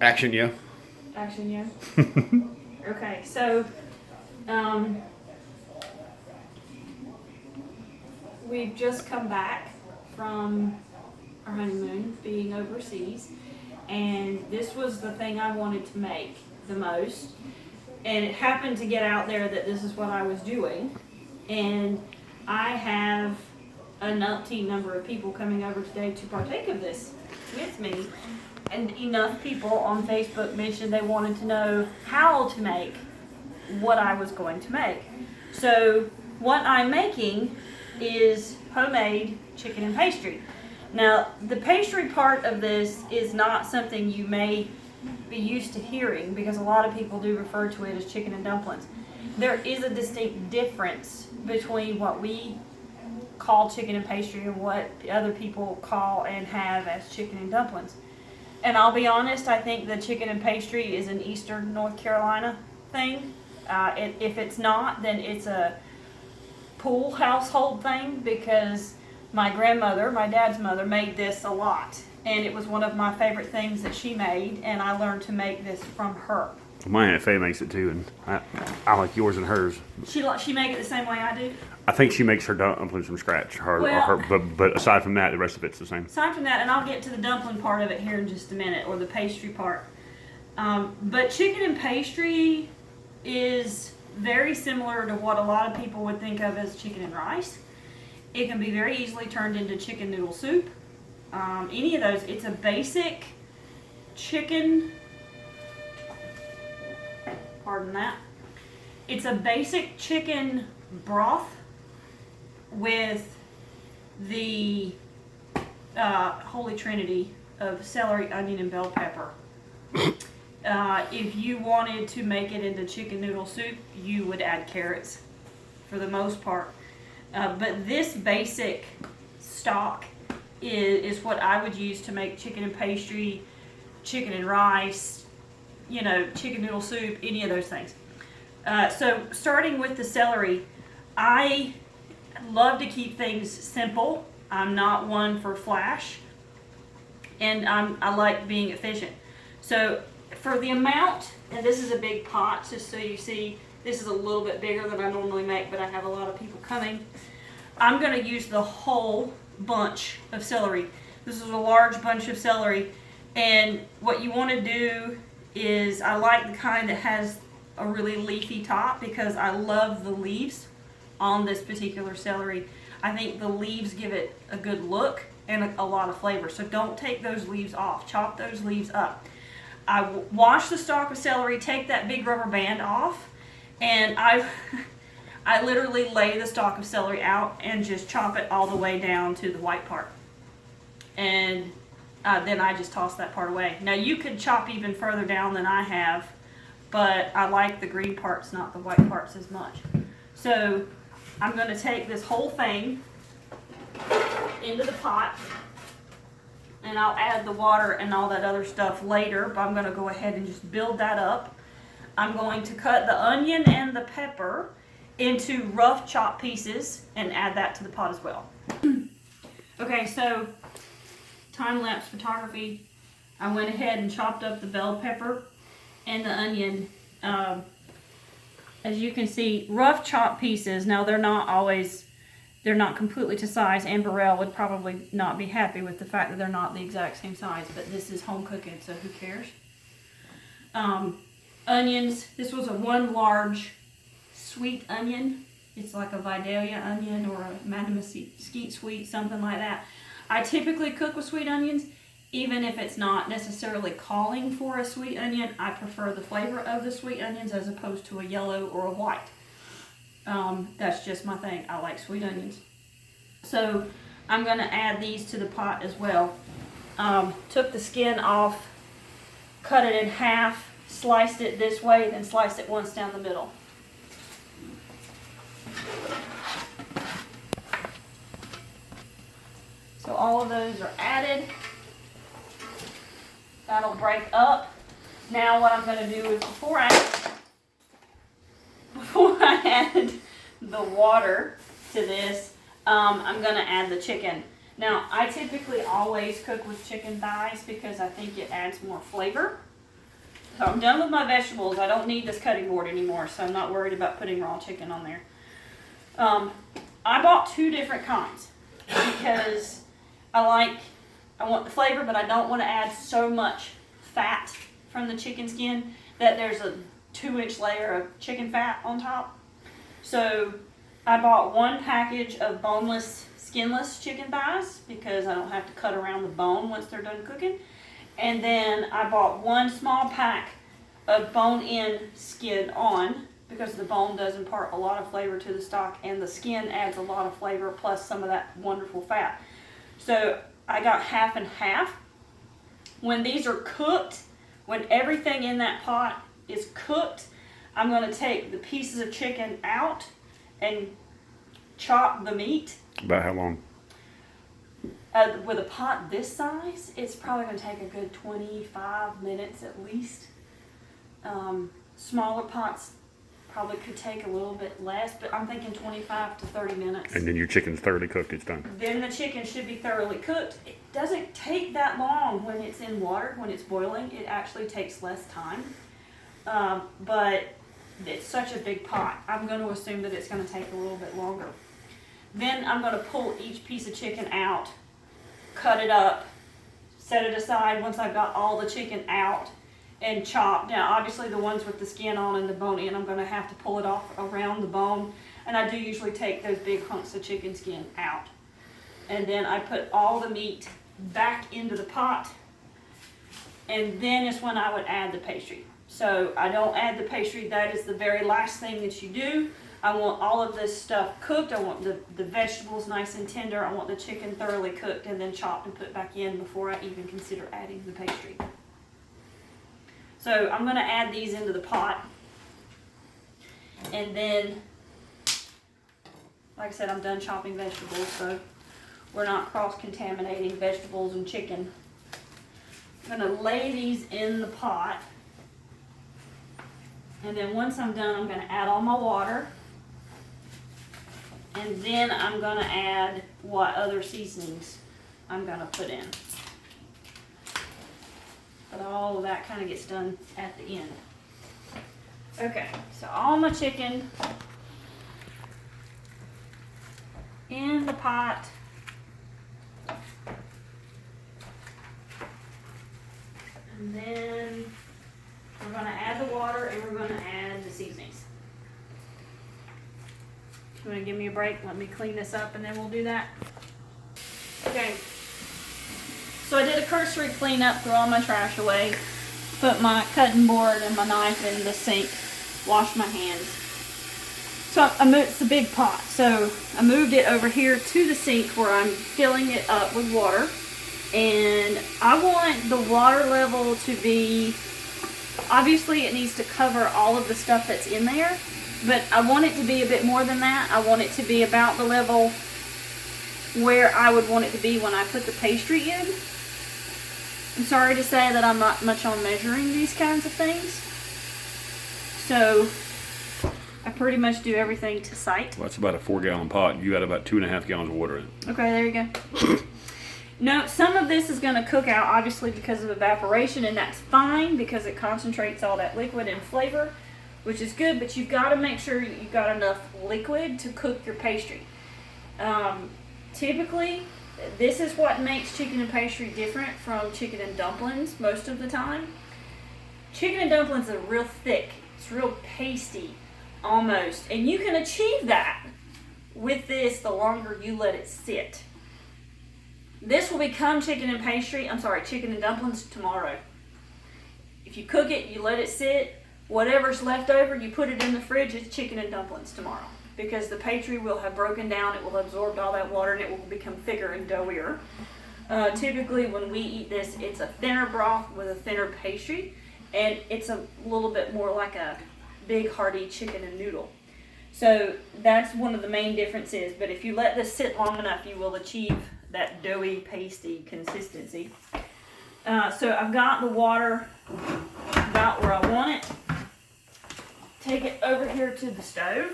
Action, yeah. Action, yeah. Okay, so we've just come back from our honeymoon, being overseas, and this was the thing I wanted to make the most. And it happened to get out there that this is what I was doing, and I have a umpteen number of people coming over today to partake of this with me. And enough people on Facebook mentioned they wanted to know how to make what I was going to make. So what I'm making is homemade chicken and pastry. Now, the pastry part of this is not something you may be used to hearing, because a lot of people do refer to it as chicken and dumplings. There is a distinct difference between what we call chicken and pastry and what other people call and have as chicken and dumplings. And I'll be honest, I think the chicken and pastry is an Eastern North Carolina thing. If it's not, then it's a Poole household thing, because my grandmother, my dad's mother, made this a lot. And it was one of my favorite things that she made, and I learned to make this from her. My Aunt Faye makes it too, and I like yours and hers. She make it the same way I do? I think she makes her dumplings from scratch. But aside from that, the rest of it's the same. Aside from that, and I'll get to the dumpling part of it here in just a minute, or the pastry part. But chicken and pastry is very similar to what a lot of people would think of as chicken and rice. It can be very easily turned into chicken noodle soup. Any of those. It's a basic chicken, pardon that. It's a basic chicken broth with the holy trinity of celery, onion, and bell pepper. If you wanted to make it into chicken noodle soup, you would add carrots for the most part. But this basic stock is what I would use to make chicken and pastry, chicken and rice, chicken noodle soup, any of those things. So starting with the celery, I love to keep things simple. I'm not one for flash, and I like being efficient. So for the amount, and this is a big pot, just so you see, this is a little bit bigger than I normally make, but I have a lot of people coming. I'm going to use the whole bunch of celery. This is a large bunch of celery, and what you want to do is, I like the kind that has a really leafy top, because I love the leaves on this particular celery. I think the leaves give it a good look and a lot of flavor. So don't take those leaves off. Chop those leaves up. I wash the stalk of celery, take that big rubber band off, and I literally lay the stalk of celery out and just chop it all the way down to the white part. And then I just toss that part away. Now you could chop even further down than I have, but I like the green parts, not the white parts as much. So I'm going to take this whole thing into the pot, and I'll add the water and all that other stuff later, but I'm going to go ahead and just build that up. I'm going to cut the onion and the pepper into rough chop pieces and add that to the pot as well. Okay, so time-lapse photography. I went ahead and chopped up the bell pepper and the onion. As you can see, rough chop pieces. Now they're not completely to size. Anne Burrell would probably not be happy with the fact that they're not the exact same size, but this is home cooking, so who cares? Onions. This was one large sweet onion. It's like a Vidalia onion or a Madame Mesquite sweet, something like that. I typically cook with sweet onions, even if it's not necessarily calling for a sweet onion. I prefer the flavor of the sweet onions as opposed to a yellow or a white. That's just my thing. I like sweet onions. So I'm going to add these to the pot as well. Took the skin off, cut it in half, sliced it this way, then sliced it once down the middle. So all of those are added. That'll break up. Now what I'm going to do is, before I add the water to this, I'm going to add the chicken. Now I typically always cook with chicken thighs because I think it adds more flavor. So I'm done with my vegetables. I don't need this cutting board anymore, so I'm not worried about putting raw chicken on there. I bought 2 different kinds because I want the flavor, but I don't want to add so much fat from the chicken skin that there's a 2-inch layer of chicken fat on top. So I bought 1 package of boneless, skinless chicken thighs because I don't have to cut around the bone once they're done cooking. And then I bought 1 small pack of bone-in skin on because the bone does impart a lot of flavor to the stock and the skin adds a lot of flavor plus some of that wonderful fat. So I got half and half. When these are cooked, when everything in that pot is cooked, I'm going to take the pieces of chicken out and chop the meat. About how long? With a pot this size, it's probably going to take a good 25 minutes at least. Smaller pots probably could take a little bit less, but I'm thinking 25 to 30 minutes. And then your chicken's thoroughly cooked, it's done. Then the chicken should be thoroughly cooked. It doesn't take that long when it's in water, when it's boiling. It actually takes less time. But it's such a big pot. I'm going to assume that it's going to take a little bit longer. Then I'm going to pull each piece of chicken out, cut it up, set it aside once I've got all the chicken out, and chop. Now obviously the ones with the skin on and the bone in, I'm going to have to pull it off around the bone, and I do usually take those big hunks of chicken skin out. And then I put all the meat back into the pot, and then is when I would add the pastry. So I don't add the pastry, that is the very last thing that you do. I want all of this stuff cooked. I want the vegetables nice and tender. I want the chicken thoroughly cooked and then chopped and put back in before I even consider adding the pastry. So I'm going to add these into the pot. And then, like I said, I'm done chopping vegetables, so we're not cross-contaminating vegetables and chicken. I'm going to lay these in the pot. And then once I'm done, I'm going to add all my water. And then I'm going to add what other seasonings I'm going to put in. But all of that kind of gets done at the end. Okay, so all my chicken in the pot. And then we're going to add the water and we're going to add the seasonings. You want to give me a break? Let me clean this up and then we'll do that. Okay. So I did a cursory cleanup, threw all my trash away, put my cutting board and my knife in the sink, washed my hands. So I moved, it's a big pot, so I moved it over here to the sink where I'm filling it up with water. And I want the water level to be, obviously it needs to cover all of the stuff that's in there, but I want it to be a bit more than that. I want it to be about the level where I would want it to be when I put the pastry in. I'm sorry to say that I'm not much on measuring these kinds of things. So I pretty much do everything to sight. Well, that's about a 4-gallon pot. You got about 2.5 gallons of water in it. Okay, there you go. No, some of this is going to cook out obviously because of evaporation, and that's fine because it concentrates all that liquid and flavor, which is good, but you've got to make sure you've got enough liquid to cook your pastry. Typically, this is what makes chicken and pastry different from chicken and dumplings most of the time. Chicken and dumplings are real thick. It's real pasty almost, and you can achieve that with this the longer you let it sit. This will become chicken and dumplings tomorrow. If you cook it, you let it sit, whatever's left over, you put it in the fridge, it's chicken and dumplings tomorrow. Because the pastry will have broken down, it will have absorbed all that water, and it will become thicker and doughier. Typically, when we eat this, it's a thinner broth with a thinner pastry, and it's a little bit more like a big, hearty chicken and noodle. So that's one of the main differences, but if you let this sit long enough, you will achieve that doughy, pasty consistency. So I've got the water about where I want it. Take it over here to the stove.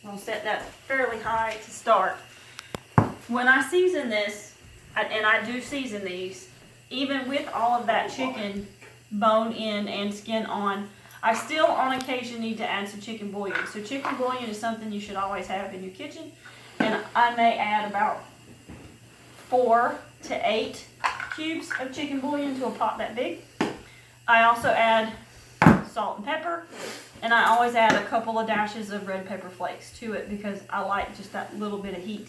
I'll set that fairly high to start. When I season this, And I do season these, even with all of that chicken bone in and skin on. I still on occasion need to add some chicken bouillon. So chicken bouillon is something you should always have in your kitchen. And I may add about 4 to 8 cubes of chicken bouillon to a pot that big. I also add salt and pepper, and I always add a couple of dashes of red pepper flakes to it because I like just that little bit of heat.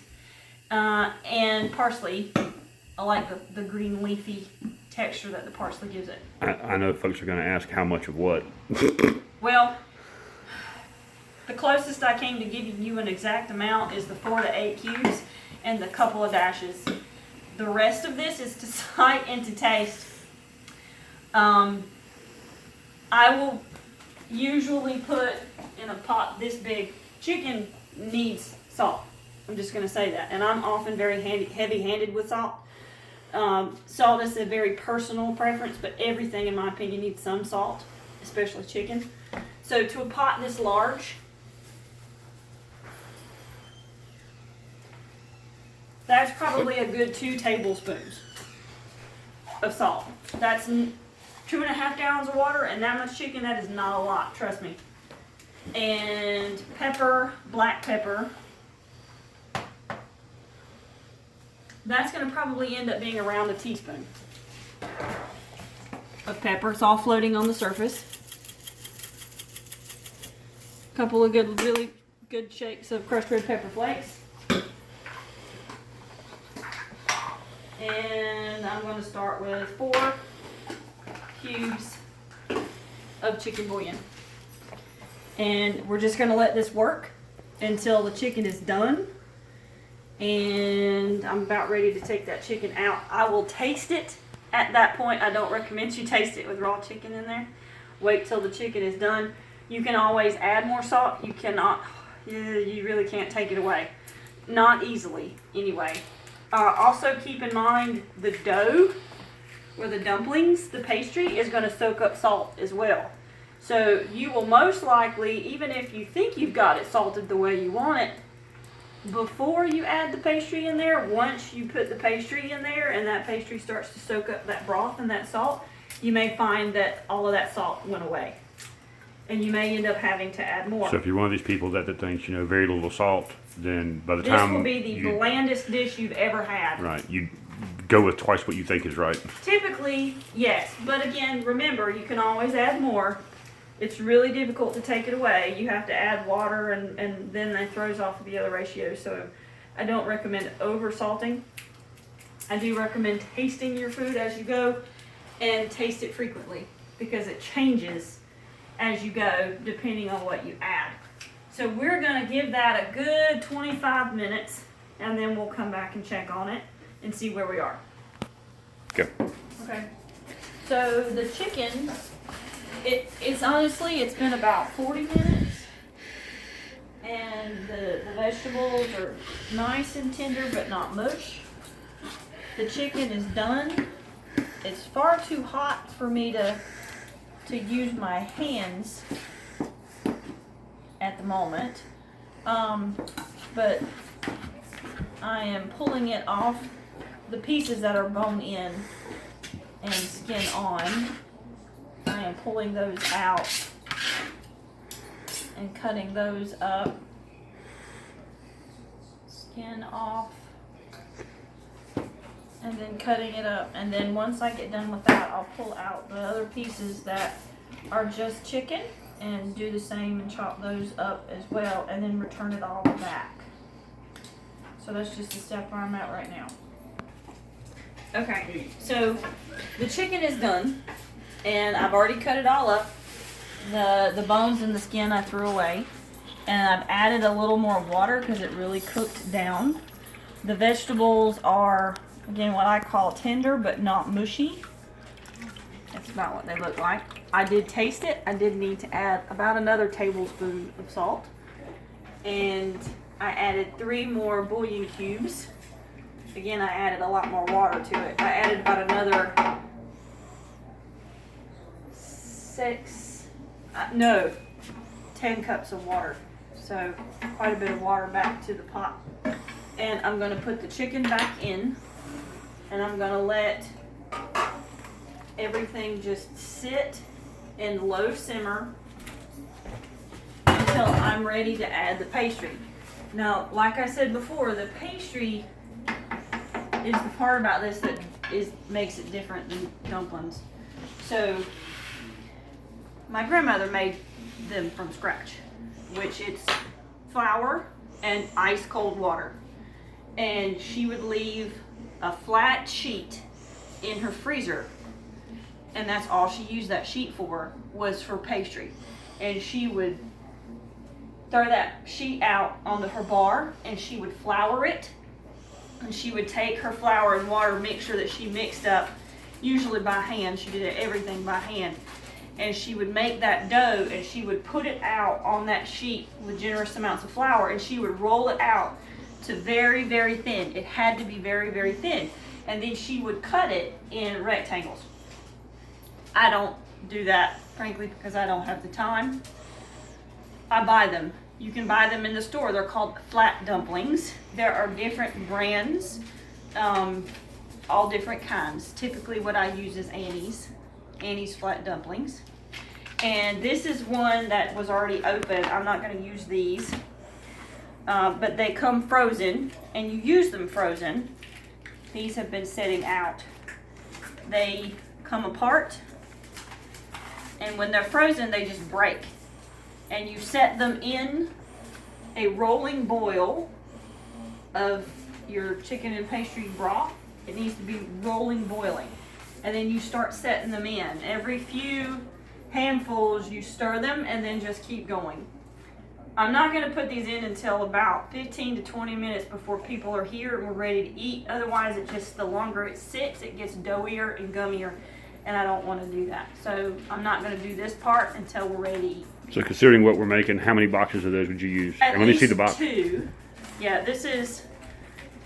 And parsley. I like the green leafy texture that the parsley gives it. I know folks are going to ask how much of what. Well, the closest I came to giving you an exact amount is the 4 to 8 cubes and the couple of dashes. The rest of this is to sight and to taste. I will usually put in a pot this big. Chicken needs salt. I'm just going to say that. And I'm often very heavy-handed with salt. Salt is a very personal preference, but everything, in my opinion, needs some salt, especially chicken. So to a pot this large, that's probably a good 2 tablespoons of salt. That's 2.5 gallons of water, and that much chicken, that is not a lot, trust me. And pepper, black pepper. That's going to probably end up being around a teaspoon of pepper. It's all floating on the surface. A couple of really good shakes of crushed red pepper flakes. And I'm going to start with 4 cubes of chicken bouillon. And we're just going to let this work until the chicken is done. And I'm about ready to take that chicken out. I will taste it at that point. I don't recommend you taste it with raw chicken in there. Wait till the chicken is done. You can always add more salt. You cannot, you really can't take it away. Not easily, anyway. Also keep in mind the dough, or the dumplings, the pastry, is going to soak up salt as well. So you will most likely, even if you think you've got it salted the way you want it, before you add the pastry in there, once you put the pastry in there and that pastry starts to soak up that broth and that salt, you may find that all of that salt went away. And you may end up having to add more. So if you're one of these people that thinks, very little salt, then by the time... This will be the blandest dish you've ever had. Right. You go with twice what you think is right. Typically, yes. But again, remember, you can always add more. It's really difficult to take it away. You have to add water, and then that throws off the other ratios. So I don't recommend over salting. I do recommend tasting your food as you go and taste it frequently because it changes as you go depending on what you add. So we're going to give that a good 25 minutes and then we'll come back and check on it and see where we are. Go. Okay. So the chicken... It's honestly, it's been about 40 minutes, and the vegetables are nice and tender, but not mush. The chicken is done. It's far too hot for me to use my hands at the moment, but I am pulling it off the pieces that are bone in and skin on. I am pulling those out and cutting those up. Skin off. And then cutting it up. And then once I get done with that, I'll pull out the other pieces that are just chicken and do the same and chop those up as well and then return it all back. So that's just the step where I'm at right now. Okay, so the chicken is done. And I've already cut it all up. The bones and the skin I threw away. And I've added a little more water because it really cooked down. The vegetables are, again, what I call tender but not mushy. That's about what they look like. I did taste it. I did need to add about another tablespoon of salt. And I added 3 more bouillon cubes. Again, I added a lot more water to it. I added about another 10 cups of water. So quite a bit of water back to the pot. And I'm going to put the chicken back in. and I'm gonna let everything just sit in low simmer until I'm ready to add the pastry. Now, like I said before, the pastry is the part about this that makes it different than dumplings. So, my grandmother made them from scratch, which it's flour and ice cold water. And she would leave a flat sheet in her freezer, and that's all she used that sheet for, was for pastry. And she would throw that sheet out onto her bar, and she would flour it, and she would take her flour and water mixture that she mixed up, usually by hand. She did everything by hand. And she would make that dough, and she would put it out on that sheet with generous amounts of flour, and she would roll it out to very, very thin. It had to be very, very thin. And then she would cut it in rectangles. I don't do that, frankly, because I don't have the time. I buy them. You can buy them in the store. They're called flat dumplings. There are different brands, all different kinds. Typically what I use is Annie's flat dumplings. And this is one that was already open. I'm not going to use these, but they come frozen, and you use them frozen. These have been sitting out. They come apart, and when they're frozen, they just break. And you set them in a rolling boil of your chicken and pastry broth. It needs to be rolling boiling. And then you start setting them in. Every few handfuls you stir them, and then just keep going. I'm not going to put these in until about 15 to 20 minutes before people are here and we're ready to eat. Otherwise, the longer it sits, it gets doughier and gummier, and I don't want to do that. So I'm not going to do this part until we're ready to eat. So considering what we're making, how many boxes of those would you use? At Let me see the box. 2. Yeah, this is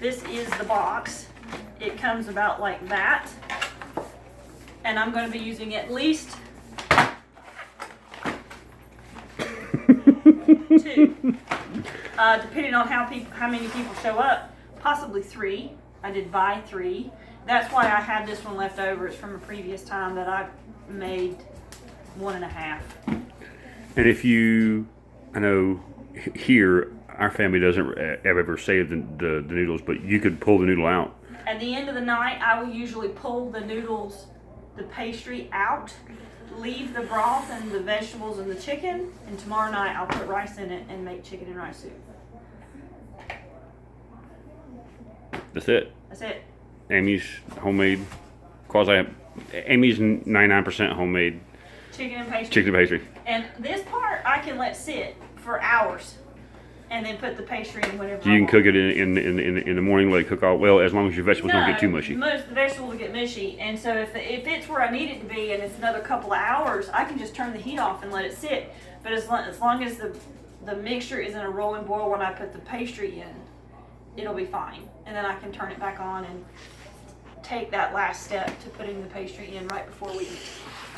the box. It comes about like that. And I'm going to be using at least 2. Depending on how many people show up, possibly 3. I did buy 3. That's why I had this one left over. It's from a previous time that I made 1.5. And I know here, our family doesn't ever save the noodles, but you could pull the noodle out. At the end of the night, I will usually pull the noodles, the pastry out, leave the broth and the vegetables and the chicken, and tomorrow night I'll put rice in it and make chicken and rice soup. That's it. That's it. Amy's homemade, Amy's 99% homemade Chicken and pastry. chicken and pastry. And this part I can let sit for hours, and then put the pastry in whenever. So you can cook it in the morning, let it cook all well, as long as your vegetables don't get too mushy. Most of the vegetables will get mushy, and so if it's where I need it to be, and it's another couple of hours, I can just turn the heat off and let it sit. But as long as the mixture is in a rolling boil when I put the pastry in, it'll be fine. And then I can turn it back on and take that last step to putting the pastry in right before we eat.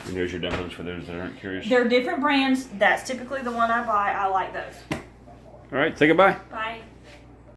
And there's your dumplings for those that aren't curious. They're different brands. That's typically the one I buy. I like those. All right, say goodbye. Bye.